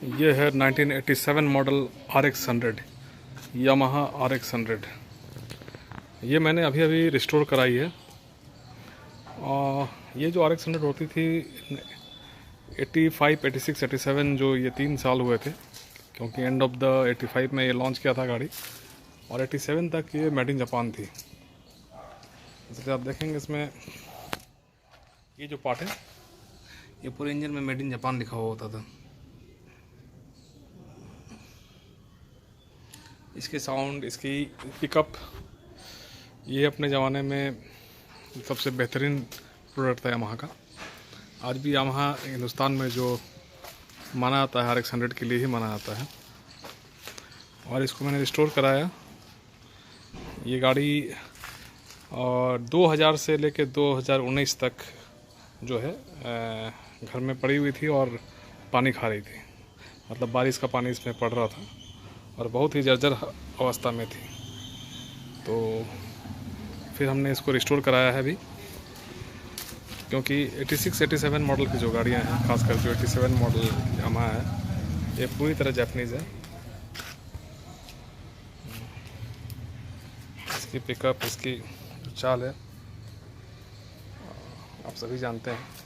ये है 1987 model RX 100, Yamaha RX 100। ये मैंने अभी अभी रिस्टोर कराई है। और ये जो RX 100 होती थी 85, 86, 87, जो ये 3 साल हुए थे, क्योंकि एंड ऑफ द 85 में ये लॉन्च किया था गाड़ी, और 87 तक ये मेड इन जापान थी। जैसे आप देखेंगे इसमें ये जो पार्ट है, ये पूरे इंजन में मेड इन जापान लिखा हुआ होता था। इसके साउंड, इसकी पिकअप, ये अपने ज़माने में सबसे बेहतरीन प्रोडक्ट था यामाहा का। आज भी यामाहा हिंदुस्तान में जो माना जाता है RX 100 के लिए ही माना जाता है। और इसको मैंने रिस्टोर कराया। ये गाड़ी 2000 से लेके 2019 तक जो है घर में पड़ी हुई थी और पानी खा रही थी, मतलब बारिश का पानी इसमें पड़ रहा था और बहुत ही जर्जर अवस्था में थी। तो फिर हमने इसको रिस्टोर कराया है अभी, क्योंकि 86, 87 मॉडल की जो गाड़ियाँ हैं, खासकर जो 87 मॉडल यामाहा है, ये पूरी तरह जापानीज़ है। इसकी पिकअप, इसकी चाल है, आप सभी जानते हैं।